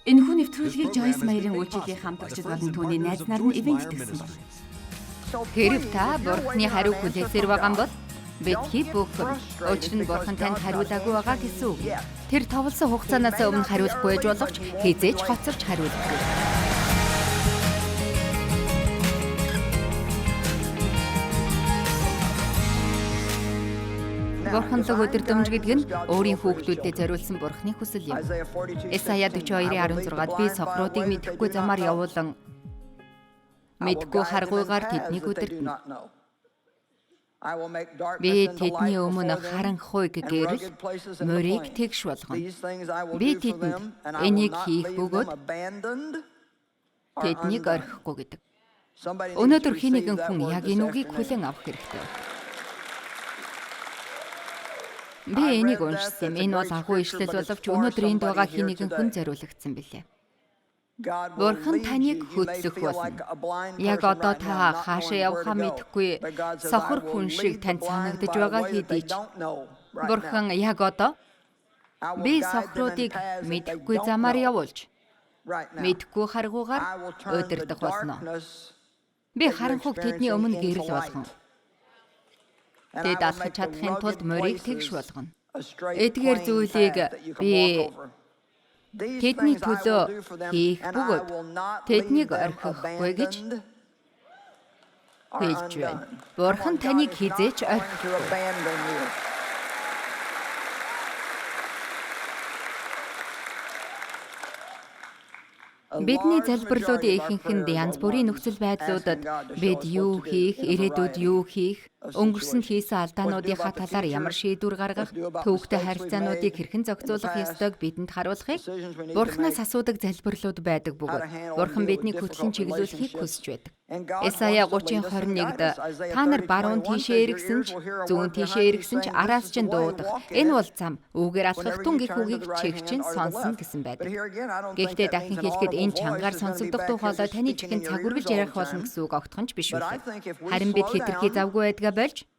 Энэхүү нэвтрүүлгийг Joyce Meyer-ийн үйлчилгээ хамтагчид болон түүний найз нар нь ивент гэсэн байна. Хэрв та Бурхны хариу хүлээсээр байгаа бол битгий бүхэн. Учир нь Бурхан танд хариулаагүй байгаа гэсэн үг. Тэр товлсон хугацаанаас өмнө хариулахгүй байж болох ч хизээж хоцорч хариулахгүй. Бурханлаг өдөрдөмж гэдэг нь өөрийн хүүхдүүдэд зориулсан Бурхны хүсэл юм. Исая 42:16-д би сохруудыг мэдэхгүй замаар явуулан мэдгүй харгуйгаар тэднийг өдөрдөнө. Би тэдний өмнө харанхуйг гэрэл морийг тэгш болгоно. Би тэдэнд энийг хийх бөгөөд тэднийг орхихгүй гэдэг. Өнөөдөр хэн нэгэн хүн яг энэ үгийг хүлээн авах хэрэгтэй. Би энийг уншсан юм. Энэ бол агуу ишлэл боловч өнөөдөр энд байгаа хэн нэгэн хүн зориулагдсан билээ. Бурхан таныг хөтлөх болно. Яг одоо та хаашаа явахаа мэдэхгүй сохор хүн шиг танд санагдаж байгаа хэдий ч Бурхан яг одоо би сохруудыг мэдэхгүй замаар явуулж мэдэхгүй харгуугаар өдөрдөх болно. Би харанхуйг тэдний өмнө гэрэл болгоно. Тэд алхаж чадахын тулд морийг тэгш болгоно. Эдгээр зүйлийг би тэдний төлөө хийх бөгөөд тэднийг орхихгүй гэж хэлж байна. Бурхан таныг хизээч орхихгүй. Бидний залбирлуудын ихэнхэнд янз бүрийн нөхцөл байдлуудад бид юу хийх, ирээдүйд юу хийх, өнгөрсөнд хийсэн алдаануудынхаа талаар ямар шийдвэр гаргах, төвөгтэй харилцаануудыг хэрхэн зохицуулах ёстойг бидэнд харуулахыг Бурханаас асуудаг залбирлууд байдаг бөгөөд Бурхан биднийг хөтлөн чиглүүлэхийг хүсэж байдаг. Исая 30:21-д та нар баруун тийшээ эргэсэн ч, зүүн тийшээ эргэсэн ч араас чинь дуудах. Энэ бол зам. Үүгээр алхах тун гих үгийг чигчин сонсно гэсэн байдаг. Гэхдээ дахин хэлэхэд энэ чангаар сонсогдох дуу хоолой таны чихэнд цаг үргэлж ярих болно гэсэн үг огтхон ч биш үлээ. Харин бид хэтэрхий завгүй байдгаа болж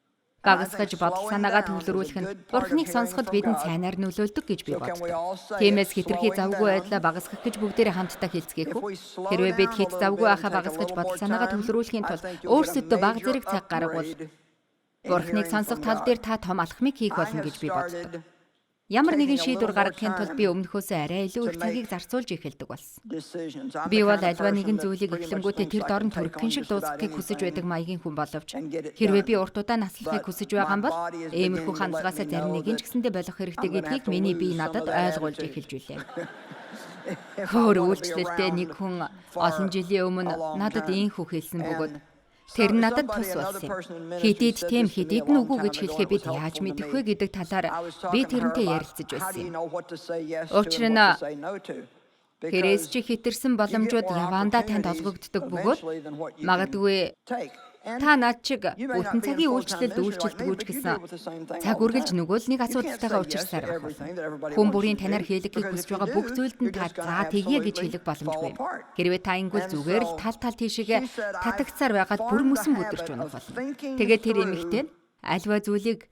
багасгаж бодол санаагаа төвлөрүүлэх нь Бурханыг сонсоход бидэнд сайнаар нөлөөлдөг гэж би боддог. Тиймээс хэтэрхий завгүй байдлаа багасгах гэж бүгдээрээ хамтдаа хэлцгээе хүү. Хэрвээ бид хит завгүй байхаа багасгаж бодол санаагаа төвлөрүүлэхийн тулд өөрсөддөө бага зэрэг цаг гаргавал Бурханыг сонсох тал дээр та том алхмыг хийх болно гэж би боддог. Ямар нэгэн шийдвэр гаргахын тулд би өмнөхөөсөө арай илүү их цагийг зарцуулж эхэлдэг болсон. Би бол альва нэгэн зүйлийг эхлэнгүүтээ тэр дорн төрөхин шиг дуусгахыг хүсэж байдаг маягийн хүн боловч хэрвээ би урт удаа наслахыг хүсэж байгаа юм бол иймэрхүү хандлагаасаа зарим нэг нь ч гэсэндээ болох хэрэгтэй гэдгийг миний бие надад ойлгуулж эхэлж билээ. Хөр үйлчлэлтэй нэг хүн олон жилийн өмнө надад ийхүү хэлсэн бөгөөд тэр надад тус болсон юм. Хэдийд тийм хэдийд нь үгүй гэж хэлэхээ бид яаж мэдэх вэ гэдэг талаар би тэрнтэй ярилцаж байсан юм. Учир нь хэрэгсч хитэрсэн боломжууд явандаа танд олгогддог бөгөөд магадгүй та над чиг бүтэн цагийн үйлчлэлд үйлчилдэггүй ч гэсэн цаг үргэлж нөгөө л нэг асуудалтайгаа учирсаар байх болно. Хүн бүрийн танаар хийлгэхийг хүсэж байгаа бүх зүйлд нь та заа тэгье гэж хэлэх боломжгүй юм. Хэрвээ та ингүүл зүгээр л тал тийшээгээ татагцаар байгаад бүр мөсөн бүдэрч унах болно. Тэгээд тэр эмэгтэй альва зүйлийг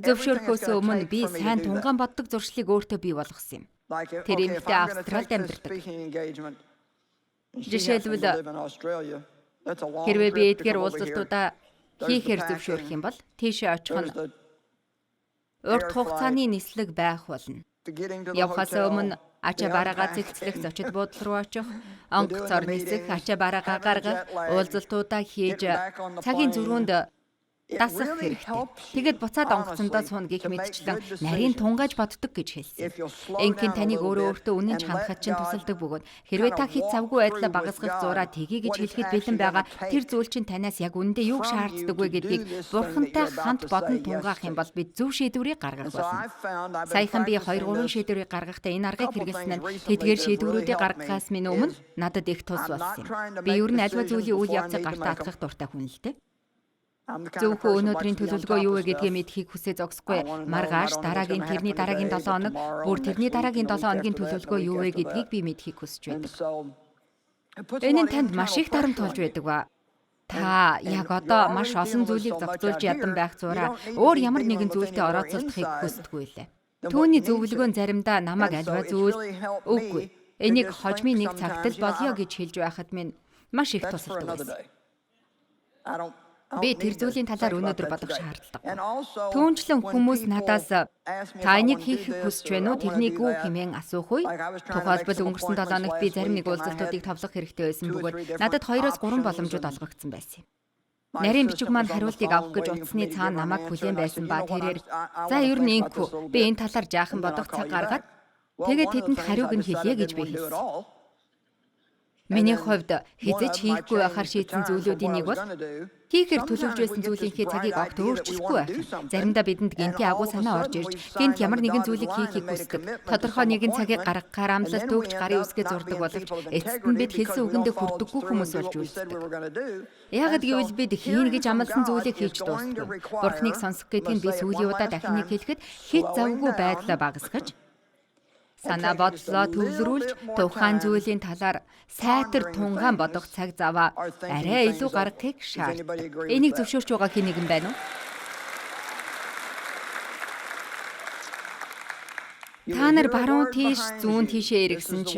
зөвшөөрөхөөс өмнө би сайн тунгаан боддог зуршлыг өөртөө бий болгосон юм. Тэр эмэгтэй Австралид амьдардаг. Жишээлбэл хэрвээ би эдгээр уулзалтуудаа хийхээр зөвшөөрөх юм бол тийшээ очих нь урт хугацааны нислэг байх болно. Явхаас өмнө ачаа бараагаа цэгцлэх, зочид буудал руу очих, онгоцоор нисэх, ачаа бараагаа гаргах, уулзалтуудаа хийж цагийн зөрүүнд дасах хэрэгтэй. Тэгээд буцаад онгоцондоо сууна гэх мэтчлэн нарийн тунгааж боддог гэж хэлсэн. Энхэн таныг өөртөө үнэн ч хандхад чинь тусалдаг бөгөөд хэрвээ та хит завгүй байдлаа багасгах зураа тгий гэж хэлэхэд бэлэн байгаа тэр зүйл чинь танаас яг үнэндээ юуг шаарддаг вэ гэдгийг Бурхантай хамт бодон тунгаах юм бол бид зөв шийдвэрийг гаргах болно. Саяхан би 2-3 шийдвэрийг гаргахдаа энэ аргыг хэрэглэсэн нь тэдгээр шийдвэрүүдийг гаргахаас минь өмнө надад их тус болсон юм. Би ер нь альва зүйлийн үйл явцыг гартаа атгах дуртай хүн л дээ. Зөвхөн өнөөдрийн төлөвлөгөө юу вэ гэдгийг мэдхийг хүсээ зогсохгүй маргааш дараагийн тэрний дараагийн 7 хоног бүр тэрний дараагийн 7 хоногийн төлөвлөгөө юу вэ гэдгийг би мэдхийг хүсэж байдаг. Энэ нь танд маш их дарамт болж байдаг ба. Та яг одоо маш олон зүйлийг зохицуулж ядан байх зураа өөр ямар нэгэн зүйлтэй орооцолдохыг хүсдэггүй лээ. Түүний зөвлөгөө нь заримдаа намайг альва зүйл үгүй. Энийг хожмын нэг цагт л болёо гэж хэлж байхад минь маш их тусалдаг байсан. Би тэр зүйлийн талаар өнөөдөр бодох шаардлагатай. Түүнчлэн хүмүүс надаас та энийг хийх хүсэж байна уу? Тэрнийг үү хэмээн асуух үе. Тухайлбал өнгөрсөн 7 хоногт би зарим нэг уулзалтуудыг товлох хэрэгтэй байсан бөгөөд надад 2-3 боломжууд олгогдсон байсан юм. Нарийн бичиг маань хариултыг авах гэж утасны цаана намайг хүлээн байсан ба тэрээр за ер нь инхүү би энэ талаар жаахан бодох цаг гаргаад тэгээд тэдэнд хариуг нь хэлье гэж би хэлсэн. Миний хувьд хязгаарч хийхгүй байхаар шийдсэн зүйлүүдийн нэг бол хийхээр төлөвлөж байсан зүйлийнхээ цагийг огт өөрчлөхгүй байх. Заримдаа бидэнд гинти агуу санаа орж ирж, гинт ямар нэгэн зүйлийг хийхийг хүсдэг. Тодорхой нэгэн цагийг гаргахаар амлалт өгч гарын үсгээ зурдаг боловч эцэст нь бид хэлсэн үгэндээ хүрдэггүй хүмүүс болж үлддэг. Яагад гэвэл бид хийн гэж амласан зүйлийг хийж дуустдаг. Бурхныг сонсох гэдэг нь би сүүлийн удаа дахин нэг хэлэхэд хэд завгүй байдлаа багасгаж санаа бодлоо төвлөрүүлж тухайн зүйлийн талаар сайтар тунгаан бодох цаг заваа арай илүү гаргахыг шаарддаг. Энийг зөвшөөрч байгаа хэн нэгэн байна уу? Та нар баруун тийш зүүн тийшээ эргэсэн чи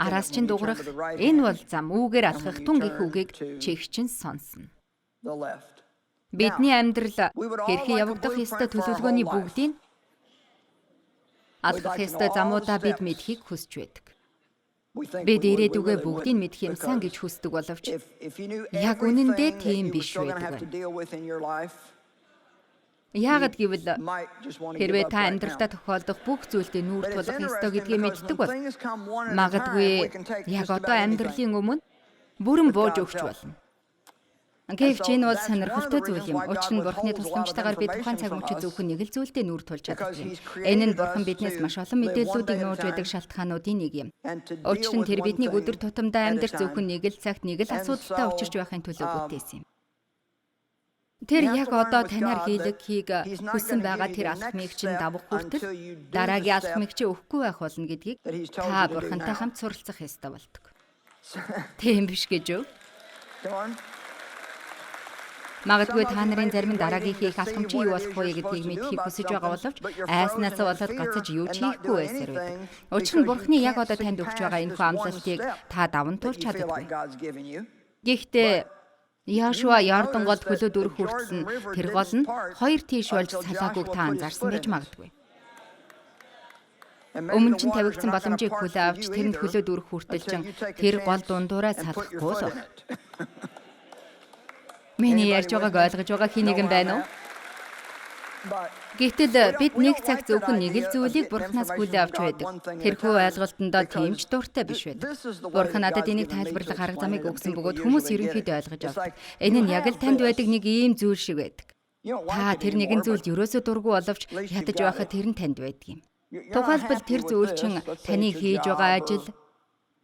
араас чин дуурах энэ бол зам үүгээр алхах тун гэх үгийг чигчин сонсно. Бидний амьдрал хэрхэн явагдах ёстой төлөвлөгөөний бүгдийг алхах ёстой замуудаа бид мэдхийг хүсэж байдаг. Бид ирээдүгөө бүгдийг мэдх юмсан гэж хүсдэг боловч яг үнэндээ тийм биш байдаг. Яагад гэвэл хэрвээ та амьдралдаа тохиолдох бүх зүйлдээ нүүр тулах ёстой гэдгийг мэддэг бол магадгүй яг одоо амьдралын өмнө бүрэн бууж өгч болно. Гэвч энэ бол сонирхолтой зүйл юм. Учир нь Бурхны тусламжтайгаар бид тухайн цаг мөчид зөвхөн нэг л зүйлдээ нүүр тулж чаддаг юм. Энэ нь Бурхан биднээс маш олон мэдээллүүдийг нууж байдаг шалтгаануудын нэг юм. Учир нь тэр биднийг өдөр тутамдаа амьдарч зөвхөн нэг л цагт нэг л асуудалтай учирч байхын төлөө бүтээсэн юм. Тэр яг одоо танаар хийлгэхийг хүссэн байгаа тэр алхмыг чинь давах хүртэл дараагийн алхмыг чи өгөхгүй байх болно гэдгийг та Бурхантай хамт суралцах ёстой болдог. Тийм биш гэж үү? Магадгүй та нарын зарим дараагийн хийх алхам чи юу болох вэ гэдгийг мэдхийг хүсэж байгаа боловч айснаас болоод гацаж юу ч хийхгүй байсаар байдаг. Учир нь Бурхны яг одоо танд өгч байгаа энэхүү амлалтыг та даван туулж чаддаггүй. Гэхдээ Яшуа Ярдан голд хөлөө дөрөх хүртэл нь тэр гол нь хоёр тийш болж салаагүйг та анзаарсан байж магадгүй. Өмнө чинь тавигдсан боломжийг хүлээ авч тэрэнд хөлөө дөрөх хүртэл чинь тэр гол дундуураа салахгүй л байна. Миний ярьж байгааг ойлгож байгаа хэн нэгэн байна уу? Гэтэл бид нэг цаг зөвхөн нэг л зүйлийг Бурханаас хүлээ авч байдаг. Тэрхүү ойлголтондоо тийм ч дуртай биш байдаг. Бурхан надад энийг тайлбарлах арга замыг өгсөн бөгөөд хүмүүс ерөнхийдөө ойлгож авдаг. Энэ нь яг л танд байдаг нэг ийм зүйл шиг байдаг. Та тэр нэгэн зүйлд ерөөсөө дургүй боловч ядаж байхад тэр нь танд байдаг юм. Тухайлбал тэр зүйл чинь таны хийж байгаа ажил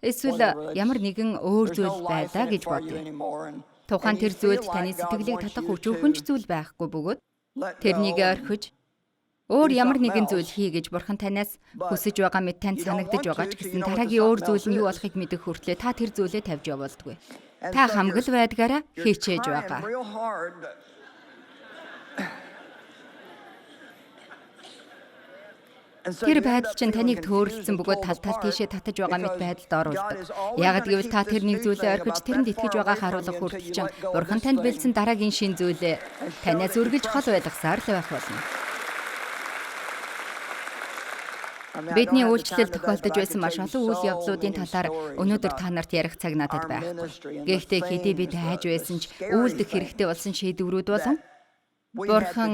эсвэл ямар нэгэн өөр зүйл байлаа гэж бодъё. Тухайн тэр зүйлд таны сэтгэлийг татах өчүүхэн зүйл байхгүй бөгөөд тэрнийг орхиж өөр ямар нэгэн зүйл хий гэж Бурхан танаас хүсэж байгаа мэт танд санагдаж байгаа ч гэсэн дараагийн өөр зүйл нь юу болохыг мэдэх хүртлээр та тэр зүйлээ тавьж явуулдаггүй. Та хамгал байдгаараа хийчээж байгаа. Тэр байдал чинь таныг төөрөлдсөн бөгөөд тал тийшээ татаж байгаа мэт байдалд оруулдаг. Яагад гэвэл та тэр нэг зүйлээ орхиж тэрэнд итгэж байгаа харуулах хүртэл чинь Бурхан танд бэлдсэн дараагийн шин зүйлээ танаас үргэлж хол байлгасаар л байх болно. Бидний үйлчлэл тохиолдож байсан маш олон үйл явдлуудын талаар өнөөдөр та нарт ярих цаг надад байхгүй. Гэхдээ хэдий бид хайж байсан ч үйлдэх хэрэгтэй болсон шийдвэрүүд болон Бурхан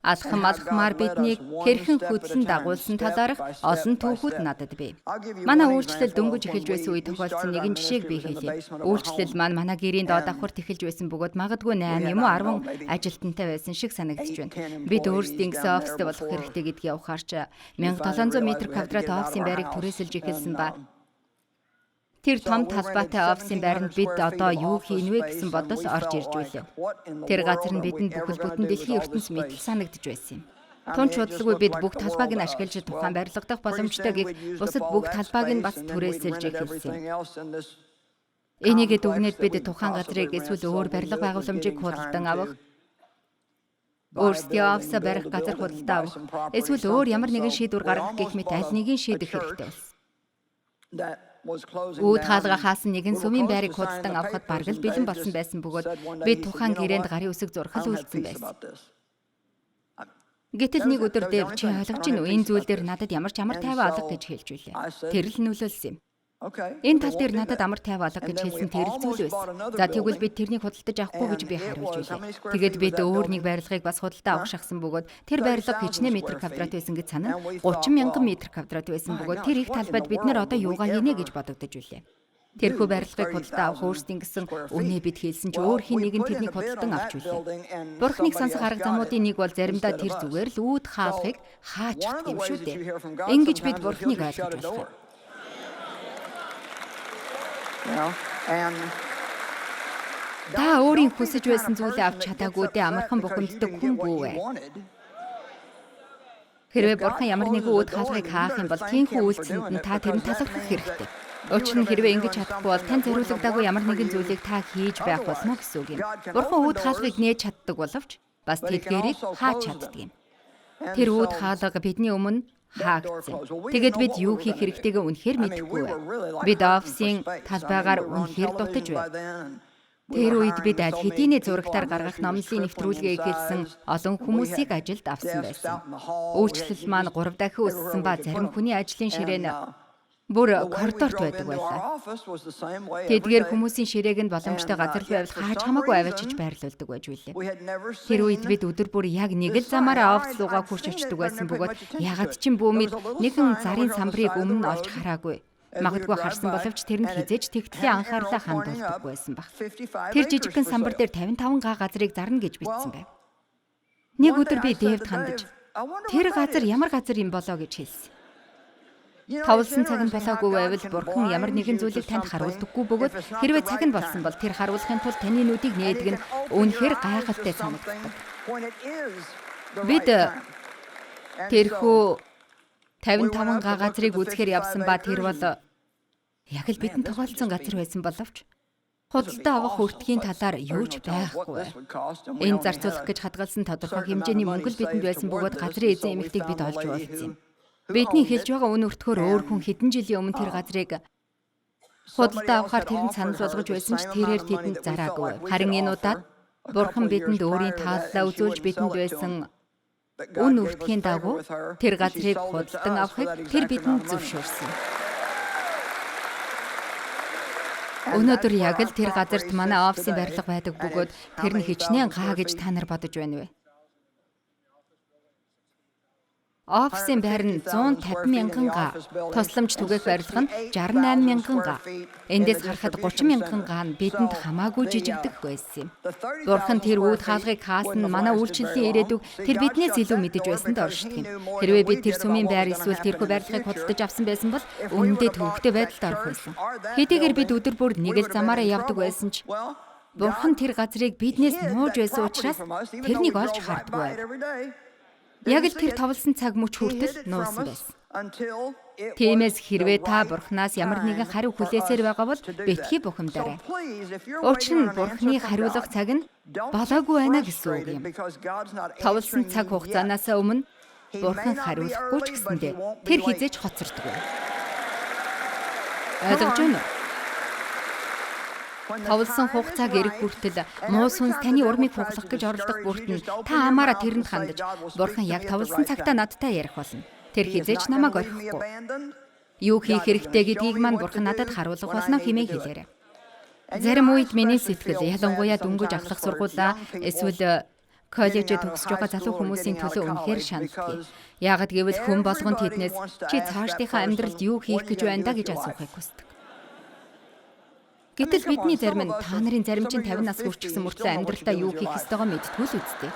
алхмаар биднийг хэрхэн хөдлөн дагуулсан талаарх олон түүхүүд надад бий. Манай үйлчлэл дөнгөж эхэлж байсан үе тохиолдсон нэгэн жишээг би хэлье. Үйлчлэл манай гэрийн доод давхарт эхэлж байсан бөгөөд магадгүй 8 юм уу 10 ажилтнтай байсан шиг санагдаж байна. Бид өөрсдийн гэсэн оффистэй болох хэрэгтэй гэдгийг ухаарч 1700 м² офисын байрыг түрээсэлж эхэлсэн ба тэр том талбайтай офисын байранд бид одоо юу хийн вэ гэсэн бодол орж ирж байлаа. Тэр газар нь бидэнд бүхэл бүтэн дэлхийн ертөнц мэтэл санагдаж байсан юм. Тун чудлгүй бид бүх талбайг нь ашиглаж тухайн барилга дах боломжтой гэх бусад бүх талбайг нь бас түрээсэлж эхэлсэн. Энийгээ дүгнээд бид тухайн газрыг эсвэл өөр барилга байгууламжийг худалдан авах, өөрсдийн офисаа барих газар худалдаа авах, эсвэл өөр ямар нэгэн шийдвэр гаргах гэх мэт аль нэгийг шийдэх хэрэгтэй болсон. Үүд хаалгахаас нэгэн сүмийн байрыг худалдан авахд бараг л бэлэн болсон байсан бөгөөд бид тухайн гэрээнд гарын үсэг зурхал үлдсэн байсан. Гэтэл нэг өдөр Дэв чи ойлгож гин үү энэ зүйл дээр надад ямар ч амар тайван алга гэж хэлж үлээ. Тэр л нөлөөлсөн юм. Энэ тал дээр надад амар тайван алга гэж хэлсэн тэр л зүйл байсан. За тэгвэл бид тэрнийг худалдаж авахгүй гэж би хариулж үлээ. Тэгээд бид өөр нэг барилгыг бас худалдаа авах шахсан бөгөөд тэр барилга хичнээн метр квадрат байсан гэж санана 30 мянган метр квадрат байсан бөгөөд тэр их талбайд бид нар одоо юугаа хийнэ гэж бодогдож үлээ. Тэрхүү барилгыг худалдаа авах өөрсдийн гэсэн үнэ бид хэлсэн ч өөр хин нэгэн тэрнийг худалдан авч үлээ. Бурхныг сонсох арга замуудын нэг бол заримдаа тэр зүгээр л үүд хаалгыг хаачих юм шүү дээ. Ингэж бид Бурхныг ойлгож болох юм. Та өөрийн хүсэж байсан зүйлээ авч чадаагүй дэ амархан бухимддаг хүн бүү. Хэрвээ Бурхан ямар нэгэн үүд хаалгыг хаах юм бол тийхүү үйлцэнд нь та тэрэн талархах хэрэгтэй. Учир нь хэрвээ ингэж чадахгүй бол тань зориулагдаагүй ямар нэгэн зүйлийг та хийж байх болно гэсэн үг юм. Бурхан үүд хаалгыг нээж чаддаг боловч бас тэдгээрийг хааж чаддаг юм. Тэр үүд хаалга бидний өмнө хаагдсан. Тэгээд бид юу хийх хэрэгтэйгээ үнэхээр мэдэхгүй бай. Бид офисын талбайгаар үнэхээр дутаж бай. Тэр үед бид аль хэдийнэ зурагтаар гаргах номлолын нэвтрүүлгээ эхэлсэн олон хүмүүсийг ажилд авсан байсан. Үйлчлэл маань 3 дахин өссөн ба зарим хүний ажлын ширээ нь бүр коридорт байдаг байлаа. Тэдгээр хүмүүсийн ширээг нь боломжтой газар байвал хааж хамаагүй аваачиж байрлуулдаг байж билээ. Тэр үед бид өдөр бүр яг нэг л замаараа офис руугаа хурж очдөг байсан бөгөөд ягаад ч юм бүүмид нэгэн зарын самбарыг өмнө нь олж хараагүй. Магадгүй харсан боловч тэр нь хизээж тэгтлийн анхаарлаа хандуулдаг байсан баг. Тэр жижигхэн самбар дээр 55 га газрыг зарна гэж бичсэн байв. Нэг өдөр би Дэвд хандаж тэр газар ямар газар юм болоо гэж хэлсэн. Тавлсан цаг нь болоогүй байвал Бурхан ямар нэгэн зүйлийг танд харуулдаггүй бөгөөд хэрвээ цаг нь болсон бол тэр харуулахын тулд таны нүдийг нээдэг нь үнэхээр гайхалтай санагддаг. Бид тэрхүү 55 га газрыг үзэхээр явсан ба тэр бол яг л бидэнд тохиолдсон газар байсан боловч худалдаа авах хүртгийн талаар юу ч байхгүй. Энэ зарцуулах гэж хадгалсан тодорхой хэмжээний мөнгө л бидэнд байсан бөгөөд газрын эзэн эмэгтэйг бид олж уулзсан юм. Бидний хэлж байгаа үн өртгөөр өөр хүн хэдэн жилийн өмнө тэр газрыг худалдаа авахар тэрэнд санал болгож байсан ч тэрээр тэдэнд зараагүй. Харин энэ удаад Бурхан бидэнд өөрийн тааллаа үзүүлж бидэнд байсан үн өртгийн дагуу тэр газрыг худалдан авахыг тэр бидэнд зөвшөөрсөн. Өнөөдөр яг л тэр газарт манай офисын барилга байдаг бөгөөд тэр нь хичнээн гаа гэж та нар бодож байна вэ? Офисын байр нь 150 мянган га. Тусламж түгээх барилга нь 68 мянган га. Эндээс харахад 30 мянган га нь бидэнд хамаагүй жижигдэх байсан юм. Бурхан тэр үүд хаалгыг хаасан манай үйлчлэлийн ирээдүг тэр биднээс илүү мэдэж байсанд оршдог юм. Хэрвээ бид тэр сүмийн байр эсвэл тэрхүү барилгыг худалдаж авсан байсан бол үнэндээ төвөгтэй байдалд орох байсан. Хэдийгээр бид өдөр бүр нэг л замаараа явдаг байсан ч Бурхан тэр газрыг биднээс нууж байсан учраас тэрнийг олж харддаг. Яг л тэр товлсон цаг мөч хүртэл нуусан байсан. Тиймээс хэрвээ та Бурханаас ямар нэгэн хариу хүлээсээр байгаа бол битгий бухимдаарай. Учир нь Бурханы хариулах цаг нь болоогүй байна гэсэн үг юм. Товлсон цаг хугацаанаас өмнө Бурхан хариулахгүй ч гэсэндээ тэр хизээж хоцордог. Ойлгож байна уу? Товлсон хугацааг ирэх хүртэл муу сүнс таны урмыг хуглах гэж оролдох бүртэн та амаараа тэрэнд хандаж Бурхан яг товлсон цагтаа надтай ярих болно. Тэр хизээч намайг орхихгүй. Юу хийх хэрэгтэй гэдгийг маань Бурхан надад харуулах болно хэмээн хэлээрэй. Зарим үед миний сэтгэл ялангуяа дөнгөж ахлах сургуулаа эсвэл коллежид төгсөж байгаа залуу хүмүүсийн төлөө үнэхээр шаналдаг. Яагад гэвэл хүн болгон тэднээс чи цаашдынхаа амьдралд юу хийх гэж байна да гэж асуухыг хүсдэг. Гэтэл бидний зарим нь та нарын зарим чинь 50 нас хүрчихсэн мөртлөө амьдралдаа юу хийх ёстойгоо мэдтгүй л үсттэй.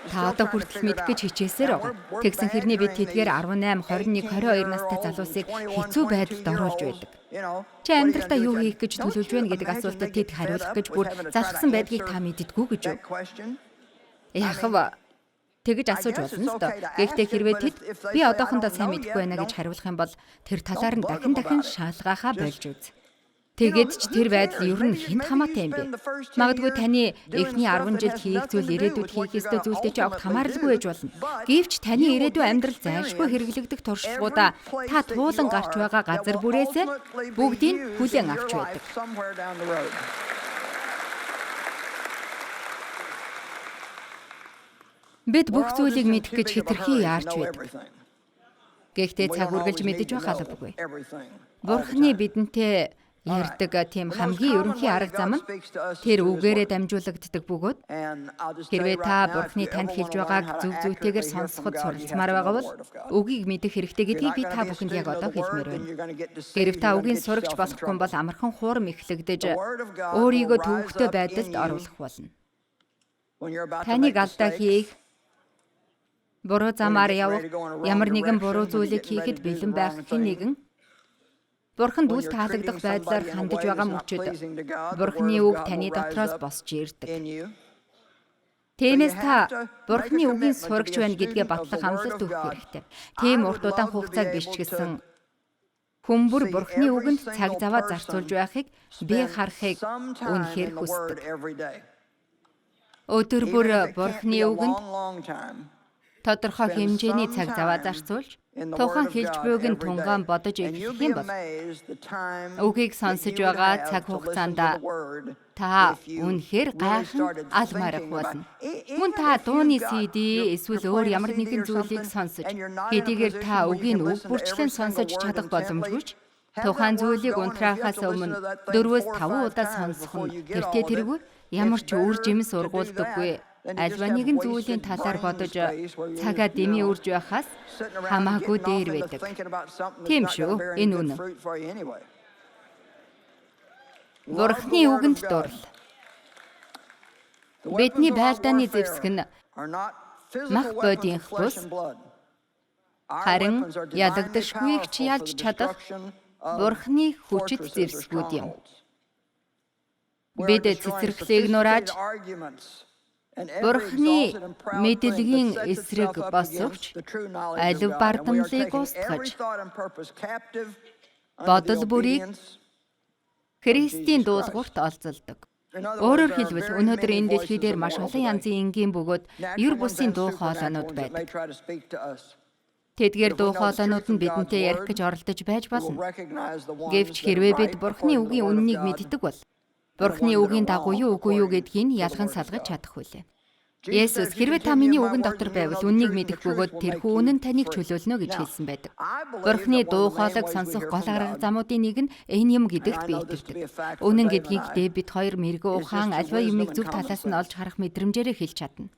Та одоо хүртэл мэдэх гэж хичээсээр байгаа. Тэгсэн хэрнээ бид тэдгээр 18, 21, 22 настай залуусыг хэцүү байдалд оруулж байдаг. Чи амьдралдаа юу хийх гэж төлөвлөж байна гэдэг асуултад тэд хариулах гэж бүр залхсан байдгийг та мэддэггүй гэж үү? Яах вэ? Тэгэж асууж болно л доо. Гэхдээ хэрвээ тэд би одоохондоо сайн мэдэхгүй байна гэж хариулах юм бол тэр талаар нь дахин шалгаахаа болж үз. Тэгээд ч тэр байдал ер нь хинт хамаатай юм бэ? Магадгүй таны эхний 10 жилд хийх зүйл ирээдүйд хийх ёстой зүйлтэй ч огт хамааралгүй байж болно. Гэвч таны ирээдүйн амьдрал зайлшгүй хэрэглэгдэх туршлагуудаа та туулан гарч байгаа газар бүрээсээ бүгдийг хүлээн авч байдаг. Бид бүх зүйлийг мэдэх гэж хэтэрхий яарч байдаг. Гэхдээ цаг үргэлж мэдэж байх албагүй. Бурхны бидэнтэй ярьдаг тийм хамгийн ерөнхий арга зам нь тэр үгээрээ дамжуулагддаг бөгөөд хэрвээ та Бурхны танд хэлж байгааг зөв зүйтэйгээр сонсоход суралцмаар байгаа бол үгийг мэдэх хэрэгтэй гэдгийг би та бүхэнд яг одоо хэлмээр байна. Хэрв та үгийн сурагч болохгүй бол амархан хуурам эхлэгдэж өөрийгөө төвөгтэй байдалд оруулах болно. Таныг алдаа хийх, буруу замаар явах, ямар нэгэн буруу зүйлийг хийхэд бэлэн байх хин нэгэн Бурханд үл таалагдах байдлаар хандаж байгаа мөчөд Бурхны үг таны дотроос босч ирдэг. Тиймээс та Бурхны үгийн сурагч байна гэдгээ батлах амлалт өгөх хэрэгтэй. Тийм урт удаан хугацааг бичгэлсэн хүмбэр Бурхны үгэнд цаг заваа зарцуулж байхыг би харахыг үнэхээр хүсдэг. Өдөр бүр Бурхны үгэнд тодорхой хэмжээний цаг заваа зарцуулж тухайн хэлж буйг нь тунгаан бодож эхлэх юм бол үгийг сонсож байгаа цаг хугацаанд та үнэхээр гайхан алмаарах болно. Мөн та дууны CD эсвэл өөр ямар нэгэн зүйлийг сонсож хэдийгээр та үгийн үг бүрчлэн сонсож чадах боломжгүй ч тухайн зүйлийг унтраахаас өмнө 4-5 удаа сонсох нь тэртээ тэргүй ямар ч үр жимс ургуулдаггүй. Альва нэгэн зүйлийн талаар бодож цагаа дэмий үрж байхаас хамаагүй дээр байдаг. Тийм шүү, энэ үнэн. Бурхны үгэнд дурал. Бидний байлдааны зэвсэг нь мах бодийнх бус харин ялагдашгүйг ч ялж чадах Бурхны хүчит зэвсгүүд юм. Бид цэцэрлэгийг нурааж Бурхны мэдлэгийн эсрэг босовч алив бардамлыг устгаж бодол бүрийг Христийн дуулуурт олзолдог. Өөрөөр хэлбэл өнөөдөр энэ дэлхий дээр маш олон янзын энгийн бөгөөд ер бусын дуу хоолойнууд байдаг. Тэдгээр дуу хоолойнууд нь бидэнтэй ярих гэж оролдож байж болно. Гэвч хэрвээ бид Бурхны үгийн үннийг мэддэг бол Бурхны үгийн дагуу юу үгүй юу гэдгийг ялган салгаж чадах хүлээ. Есүс хэрвээ та миний үгэн дотор байвал үннийг мэдэх бөгөөд тэрхүү үнэн таныг чөлөөлнө гэж хэлсэн байдаг. Бурхны дуу хоолойг сонсох гол арга замуудын нэг нь энэ юм гэдэгт би итгэдэг. Үнэн гэдгийг бид хоёр мэрэгэн ухаан альва юмыг зөв талаас нь олж харах мэдрэмжээрээ хэлж чадна.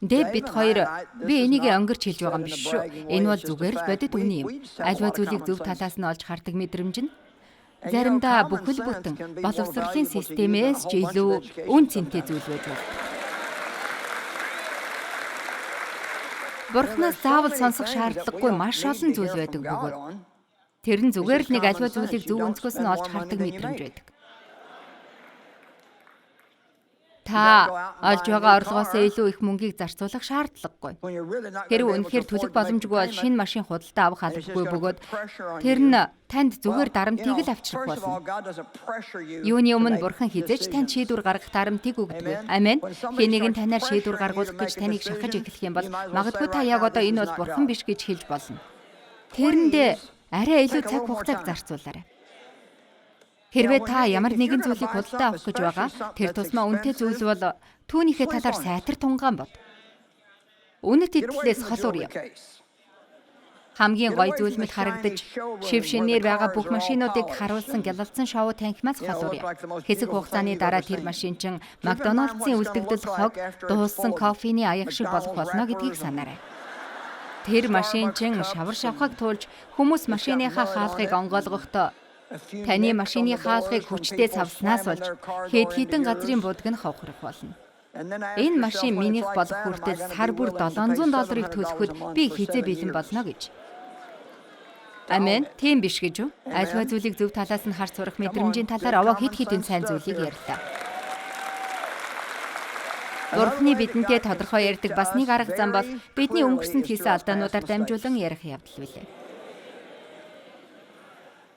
Бид хоёр би энийг өнгөрч хэлж байгаа юм биш шүү. Энэ бол зүгээр л бодит үнэн юм. Альва зүйлийг зөв талаас нь олж хардаг мэдрэмж нь заримдаа бүхэл бүтэн боловсролын системээс ч илүү үн цэнтэй зүйл байж болно. Бурхнаас заавал сонсох шаардлагагүй маш олон зүйл байдаг бөгөөд тэр нь зүгээр л нэг альва зүйлийг зөв өнцгөөс нь олж хардаг мэдрэмж байдаг. Та олж байгаа орлогоосоо илүү их мөнгийг зарцуулах шаардлагагүй. Хэрвээ үнэхээр төлөх боломжгүй бол шинэ машин худалдаа авах албагүй бөгөөд тэр нь танд зүгээр дарамтыг л авчрах болно. Юуны өмнө Бурхан хизээч танд шийдвэр гаргах дарамтыг өгдөг. Амен. Хэнийг нь танаар шийдвэр гаргуулах гэж таныг шахаж эхлэх юм бол магадгүй та яг одоо энэ бол Бурхан биш гэж хэлж болно. Тэрэндээ арай илүү цаг хугацааг зарцуулаарай. Хэрвээ та ямар нэгэн зүйлийг худалдаа авах гэж байгаа, тэр тусмаа үнэтэй зүйл бол түүнийхээ талаар сайтар тунгаан бод. Үнэт идлээс хол ур юм. Хамгийн гоё зүйл мэт харагдаж, шив шинээр байгаа бүх машинуудыг харуулсан гялалзсан шоу танхимаас хол ур юм. Хэсэг хугацааны дараа тэр машин чин Макдоналдсын үлдэгдэл хог дууссан кофений аяг шиг болох болно гэдгийг санаарай. Тэр машин чин шавар шавхаг туулж хүмүүс машиныхаа хаалгыг онгойлгохдоо таны машины хаалгыг хүчтэй цавснаас болж хэд хэдэн газрын будг нь ховхрох болно. Энэ машин минийх болох хүртэл сар бүр $700 төлөхөд би хизээ бэлэн болно гэж. Амен. Тийм биш гэж үү? Альва зүйлийг зөв талаас нь харж сурах мэдрэмжийн талаар овоо хэд хэдэн сайн зүйлийг ярьлаа. Бурхны бидэнтэй тодорхой ярьдаг бас нэг арга зам бол бидний өнгөрсөнд хийсэн алдаануудаар дамжуулан ярих явдал билээ.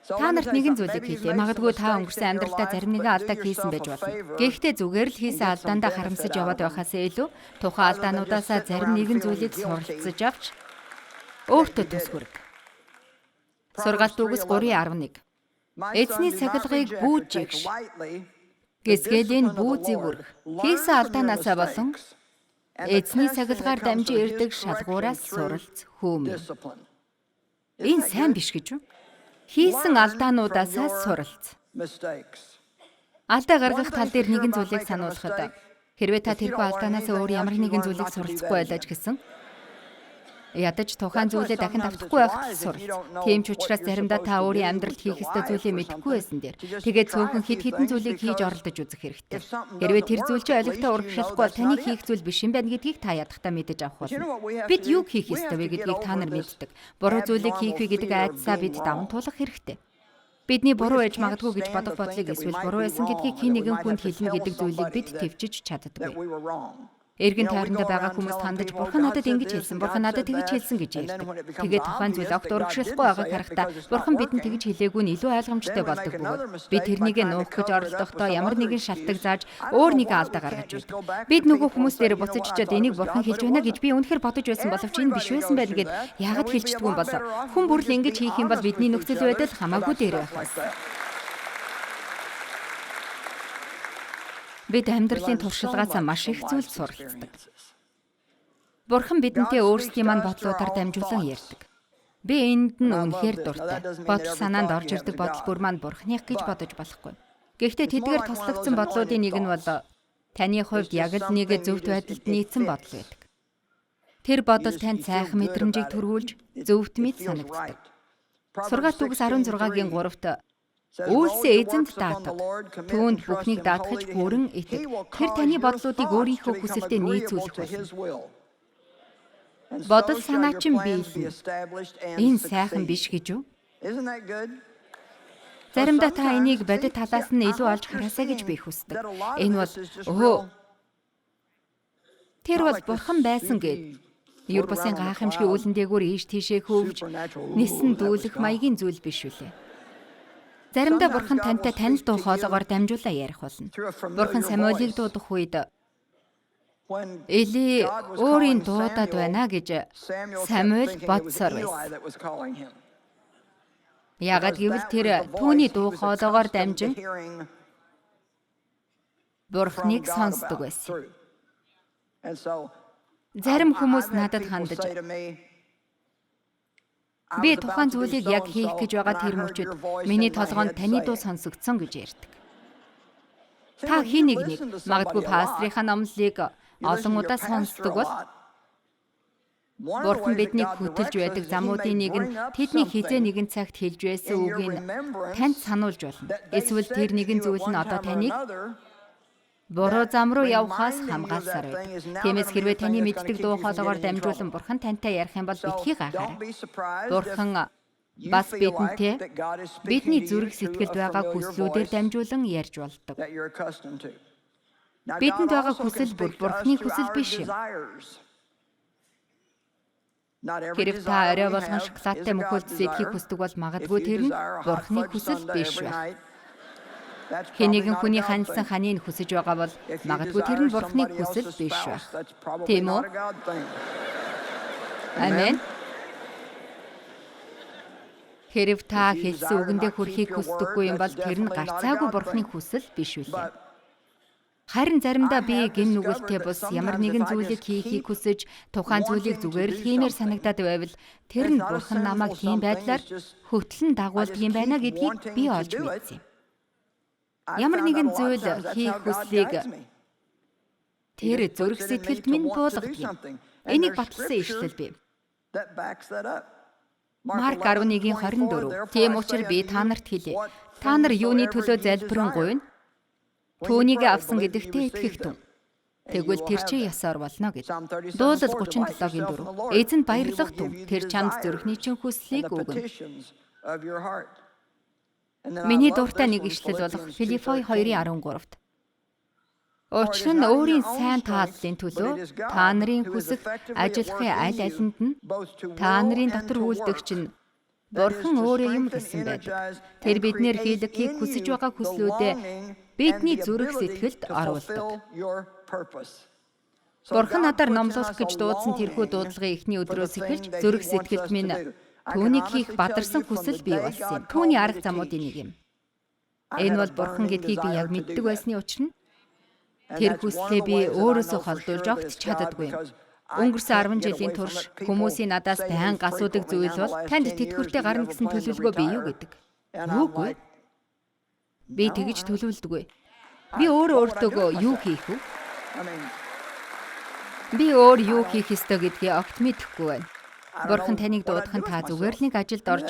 Та нарт нэгэн зүйлийг хийлээ. Магадгүй та өнгөрсөн амьдралдаа зарим нэгэн алдаа хийсэн байж болно. Гэхдээ зүгээр л хийсэн алдаандаа харамсаж яваад байхаас илүү тухайн алдаануудаасаа зарим нэгэн зүйлийг суралцж авч өөртөө тус хүрэг. Сургаалт үгс 3:11. Эзний сахилгыг бүүжигш. Гэсгэлийн бүү зэвүрх. Хийсэн алдаанаасаа болон эзний сахилгаар дамжин ирдэг шалгуураас суралц хөөмэй. Энэ сайн биш гэж үү? Хийсэн алдаануудаасаа суралц. Алдаа гаргах тал дээр нэгэн зүйлийг сануулхад хэрвээ та тэрхүү алдаанаас өөр ямар нэгэн зүйлийг суралцахгүй байлаач гэсэн ядаж тухайн зүйлээ дахин давтахгүй байхад суралц. Тийм ч учраас заримдаа та өөрийн амьдралд хийх ёстой зүйлээ мэдэхгүй байсан дээр тэгээд цөөхөн хид хідэн зүйлийг хийж оролдож үзэх хэрэгтэй. Хэрвээ тэр зүйл чинь олигтой урагшлахгүй бол таны хийх зүйл биш юм байна гэдгийг та ядахтаа мэдэж авах болно. Бид юу хийх ёстой вэ гэдгийг та нар мэддэг. Буруу зүйлийг хийх вэ гэдэг айдсаа бид даван туулах хэрэгтэй. Бидний буруу ээж магадгүй гэж бодох бодлыг эсвэл буруу байсан гэдгийг хэн нэгэн хүнд хэлнэ гэдэг зүйлийг бид төвчж чаддаггүй. Эргэн тойрондоо байгаа хүмүүст хандаж бурхан надад ингэж хэлсэн, бурхан надад тэгж хэлсэн гэж ярьдаг. Тэгээд тухайн зүйл огт урагшлахгүй байгааг харахтаа бурхан бидэнд тэгж хэлээгүй нь илүү ойлгомжтой болдог бөгөөд бид тэрнийг нуух гэж оролдохдоо ямар нэгэн шалтгаан зааж өөр нэгэн алдаа гаргаж байдаг. Бид нөгөө хүмүүс дээр буцаж очиод энийг бурхан хэлж байна гэж би үнэхээр бодож байсан боловч энэ биш байсан байл гэд яагаад хэлчихдгүй юм бол хүн бүрл ингэж хийх юм бол бидний нөхцөл байдал хамаагүй дээр байхаас. Бид амьдралын туршлагаас маш их зүйл суралцдаг. Бурхан бидэнтэй өөрсдийн маань бодлуудаар дамжуулан ярьдаг. Би энд нь үнэхээр дуртай. Бодол санаанд орж ирдэг бодол бүр маань Бурханых гэж бодож болохгүй. Гэхдээ тэдгээр тослогдсон бодлуудын нэг нь бол таны хувьд яг л нэг зөвхт байдалд нийцсэн бодол байдаг. Тэр бодол танд сайхан мэдрэмжийг төрүүлж зөвхт мэд санагддаг. Сургаалт үгс 16-гийн 3-т Үйлсээ эзэнд даатах. Түүнд бүхнийг даатгаж бүрэн итэг. Тэр таны бодлуудыг өөрийнхөө хүсэлтэд нийцүүлэх болно. Бодол санаа чинь биелнэ. Энэ сайхан биш гэж үү? Заримдаа та энийг бодит талаас нь илүү олж хараасаа гэж би хүсдэг. Энэ бол тэр бол бурхан байсан гэд. Юр бусын гайхамшигын үлэн дээгүүр ийш тийшээ хөвж нисэн дүүлэх маягийн зүйл биш үлээ. Заримдаа бурхан тантай танил дуу хоолоогоор дамжуулаа ярих болно. Бурхан Самуэлийг дуудах үед Эли өөрийн дуудаад байна гэж Самуэль бодсоор байсан. Яагаад гэвэл тэр түүний дуу хоолоогоор дамжин Бурханыг сонсдог байсан. Зарим хүмүүс надад хандаж би тухайн зүйлийг яг хийх гэж байгаа тэр мөчөд миний толгоонд таны дуу сонсогдсон гэж ярьдаг. Та хин нэг магадгүй пастрийнхаа номлолыг олон удаа сонсдог бол Бурхан биднийг хөтөлж байдаг замуудын нэг нь тэдний хизээ нэгэн цагт хэлж байсан үгийг танд сануулж болно. Эсвэл тэр нэгэн зүйл нь одоо таныг буруу зам руу явхаас хамгаалсаар байдаг. Тиймээс хэрвээ таны мэддэг дуу хоолоогоор дамжуулан Бурхан тантай ярих юм бол битгий гайхаарай. Бурхан бас бидэнтэй бидний зүрх сэтгэлд байгаа хүслүүдээр дамжуулан ярьж болдог. Бидэнд байгаа хүсэл бүр Бурханы хүсэл биш юм. Хэрэг та орой болгон шоколадтай мөхөлд сэдэхийг хүсдэг бол магадгүй тэр нь Бурханы хүсэл биш байх. Хэн нэгэн хүний ханилсан ханыг хүсэж байгаа бол магадгүй тэр нь Бурханы хүсэл биш байх. Тийм үү? Амен. Хэрэг та хэлсэн үгэндээ хүрэхийг хүсдэггүй юм бол тэр нь гарцаагүй Бурханы хүсэл биш үлээ. Харин заримдаа би гин нүгэлтэй бус ямар нэгэн зүйлийг хийхийг хүсэж тухайн зүйлийг зүгээр л хиймээр санагдаад байвал тэр нь Бурхан намайг тийм байдлаар хөтлөн дагуулдаг юм байна гэдгийг би олж мэдсэн юм. Ямар нэгэн зүйл хийх хүслийг тэр зүрх сэтгэлд минь буулгадаг юм. Энийг баталсан ишлэл бий. Марк 11:24. Тийм учраас би та нарт хэлье. Та нар юуны төлөө залбирanгүй нь түүнийг авсан гэдэгтээ итгэх тун. Тэгвэл тэр чи ясаар болно гэж. Дуулал 37:4. Эзэнд баярлах тун. Тэр чамд зүрхний чин хүслийг өгнө. Миний дуртай нэг ишлэл болох Филиппой 2:13-т. Учир нь өөрийн сайн тааллын төлөө та нарын хүсэх ажиллахын аль алинд нь та нарын дотор үйлдэгч нь Бурхан өөрөө юм гэсэн байдаг. Тэр биднэр хийлгэхийг хүсэж байгаа хүслүүдээ бидний зүрх сэтгэлд оруулдаг. Бурхан надаар номлуулах гэж дуудсан тэрхүү дуудлагын эхний өдрөөс эхэлж зүрх сэтгэлд минь түүнийг хийх бадарсан хүсэл бий болсон юм. Түүний арга замуудын нэг юм. Энэ бол Бурхан гэдгийг би яг мэддэг байсны учир нь тэр хүслээ би өөрөөсөө холдуулж огт чаддаггүй юм. Өнгөрсөн 10 жилийн турш хүмүүсийн надаас байнга асуудаг зүйл бол танд тэтгэвртэй гарна гэсэн төлөвлөгөө бий юу гэдэг. Юугүй. Би тэгж төлөвлөдөггүй. Би өөртөөгөө юу хийх вэ? Би юу хийх ёстой гэдгийг огт мэдэхгүй байна. Бурхан таныг дуудахын та зүгээр л нэг ажилд орж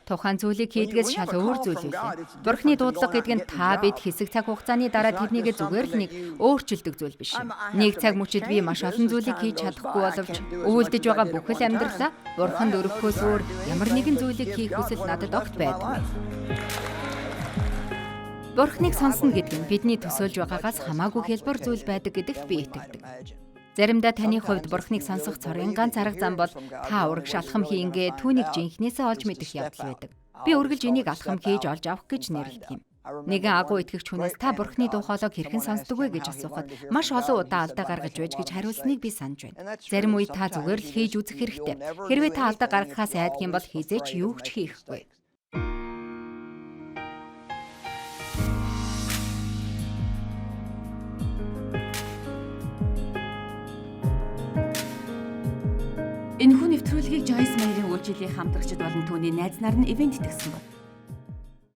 тухайн зүйлийг хийдгээс шал өөр зүйл үлээ. Бурханы дуудлага гэдэг нь та бид хэсэг цаг хугацааны дараа тэрнийг зүгээр л нэг өөрчилдөг зүйл биш юм. Нэг цаг мөчид би маш олон зүйлийг хийж чадахгүй боловч өвөлдөж байгаа бүхэл амьдралаа Бурханд өргөхөөс өөр ямар нэгэн зүйлийг хийх хүсэл надад огт байдаг. Бурханыг сонсно гэдэг нь бидний төсөөлж байгаагаас хамаагүй хялбар зүйл байдаг гэдэгт би итгэдэг. Заримдаа таны хувьд Бурханыг сонсох цорын ганц арга зам бол та ураг шалхам хийнгээ түүнийг жинхнээсээ олж мэдэх явдал байдаг. Би үргэлж энийг алхам хийж олж авах гэж нэрлэдэг юм. Нэгэн агуу итгэгч хүнээс та Бурханы дуу хоолойг хэрхэн сонсдог вэ гэж асуухад маш олон удаа алдаа гаргаж байж гэж хариулсныг би санаж байна. Зарим үед та зүгээр л хийж үзэх хэрэгтэй. Хэрвээ та алдаа гаргахаас айдаг юм бол хизээч юу ч хийхгүй. Энэхүү нэвтрүүлгийг Joyce Meyer-ийн үйлчилгээ хамтрагчид болон түүний найз нар нь ивент итгэсэн байна.